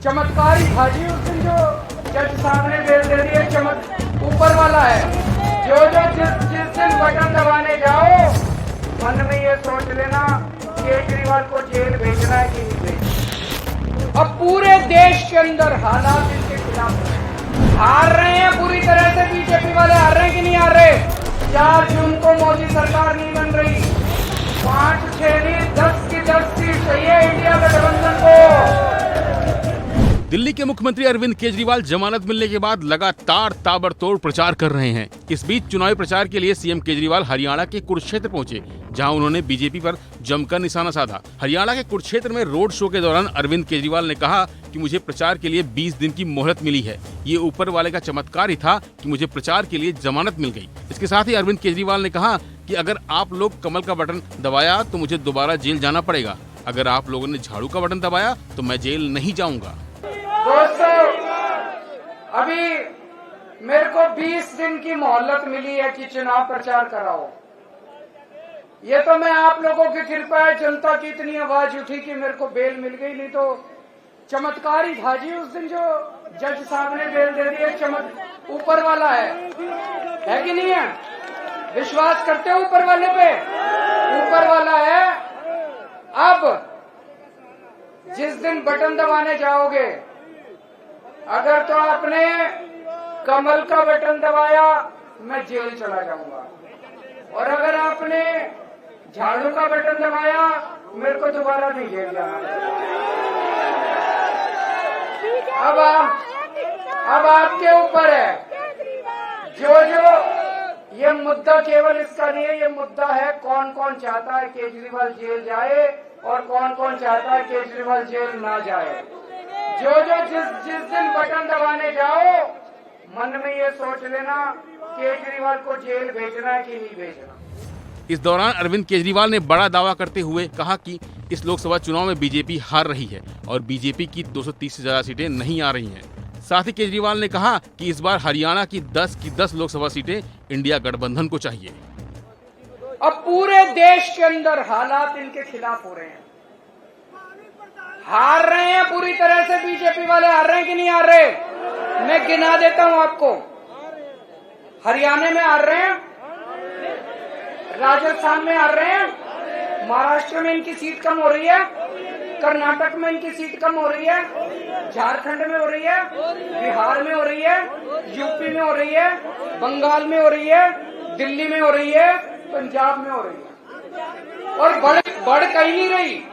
चमत्कारी भाजी उस दिन जो जज साहब ने बेल दे दी है, चमक ऊपर वाला है। जो जिस दिन बटन दबाने जाओ मन में ये सोच लेना केजरीवाल को जेल भेजना है कि नहीं भेजना। अब पूरे देश के अंदर हालात इनके खिलाफ हार रहे हैं, पूरी तरह से बीजेपी वाले हार रहे हैं कि नहीं हार रहे। 4 जून को मोदी सरकार नहीं बन रही, 5, 6 नहीं 10 की 10 सीट चाहिए इंडिया गठबंधन को। दिल्ली के मुख्यमंत्री अरविंद केजरीवाल जमानत मिलने के बाद लगातार ताबड़तोड़ प्रचार कर रहे हैं। इस बीच चुनावी प्रचार के लिए सीएम केजरीवाल हरियाणा के कुरुक्षेत्र पहुंचे, जहां उन्होंने बीजेपी पर जमकर निशाना साधा। हरियाणा के कुरुक्षेत्र में रोड शो के दौरान अरविंद केजरीवाल ने कहा कि मुझे प्रचार के लिए 20 दिन की मोहलत मिली है। ये ऊपर वाले का चमत्कार ही था कि मुझे प्रचार के लिए जमानत मिल गई। इसके साथ ही अरविंद केजरीवाल ने कहा कि अगर आप लोग कमल का बटन दबाया तो मुझे दोबारा जेल जाना पड़ेगा। अगर आप लोगों ने झाड़ू का बटन दबाया तो मैं जेल नहीं जाऊंगा। दोस्तों, अभी मेरे को 20 दिन की मोहलत मिली है कि चुनाव प्रचार कराओ। ये तो मैं आप लोगों की कृपा है, जनता की इतनी आवाज उठी कि मेरे को बेल मिल गई, नहीं तो चमत्कार ही था जी उस दिन जो जज साहब ने बेल दे दी है। चमक ऊपर वाला है कि नहीं है? विश्वास करते हो ऊपर वाले पे? ऊपर वाला है। अब जिस दिन बटन दबाने जाओगे, अगर तो आपने कमल का बटन दबाया मैं जेल चला जाऊंगा, और अगर आपने झाड़ू का बटन दबाया मेरे को दोबारा नहीं जेल जाना। अब आपके ऊपर है। जो ये मुद्दा केवल इसका नहीं है, ये मुद्दा है कौन कौन चाहता है केजरीवाल जेल जाए और कौन कौन चाहता है केजरीवाल जेल ना जाए। जो जिस दिन बटन दबाने जाओ मन में ये सोच लेना केजरीवाल को जेल भेजना है कि नहीं भेजना। इस दौरान अरविंद केजरीवाल ने बड़ा दावा करते हुए कहा कि इस लोकसभा चुनाव में बीजेपी हार रही है और बीजेपी की 230 से ज्यादा सीटें नहीं आ रही हैं। साथ ही केजरीवाल ने कहा कि इस बार हरियाणा की 10 लोकसभा सीटें इंडिया गठबंधन को चाहिए। अब पूरे देश के अंदर हालात इनके खिलाफ हो रहे हैं, हार रहे हैं, पूरी तरह से बीजेपी वाले हार रहे हैं कि नहीं हार रहे। मैं गिना देता हूं आपको। हरियाणा में हार रहे हैं, राजस्थान में हार रहे हैं, महाराष्ट्र में इनकी सीट कम हो रही है, कर्नाटक में इनकी सीट कम हो रही है, झारखंड में हो रही है, बिहार में हो रही है, यूपी में हो रही है, बंगाल में हो रही है, दिल्ली में हो रही है, पंजाब में हो रही है, और बढ़ कहीं नहीं रही।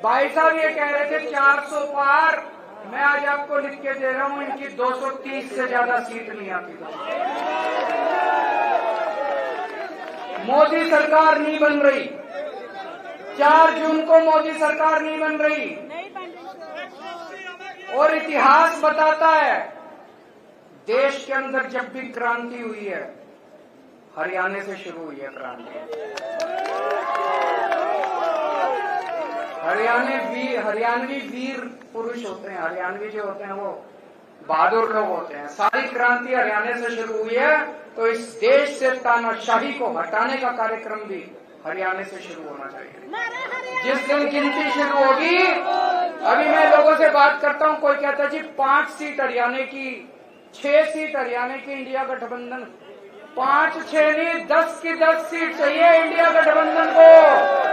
भाई साहब ये कह रहे थे 400 पार, मैं आज आपको लिख के दे रहा हूं इनकी 230 से ज्यादा सीट नहीं आती। मोदी सरकार नहीं बन रही, 4 जून को मोदी सरकार नहीं बन रही, और इतिहास बताता है देश के अंदर जब भी क्रांति हुई है हरियाणा से शुरू हुई है क्रांति। हरियाणवी वीर पुरुष होते हैं, हरियाणवी जो होते हैं वो बहादुर लोग होते हैं। सारी क्रांति हरियाणा से शुरू हुई है, तो इस देश से तानाशाही को हटाने का कार्यक्रम भी हरियाणा से शुरू होना चाहिए। जिस दिन गिनती शुरू होगी, अभी मैं लोगों से बात करता हूं, कोई कहता है जी 5 सीट हरियाणा की, 6 सीट हरियाणा की इंडिया गठबंधन, 5, 6 नहीं 10 की 10 सीट चाहिए इंडिया गठबंधन को।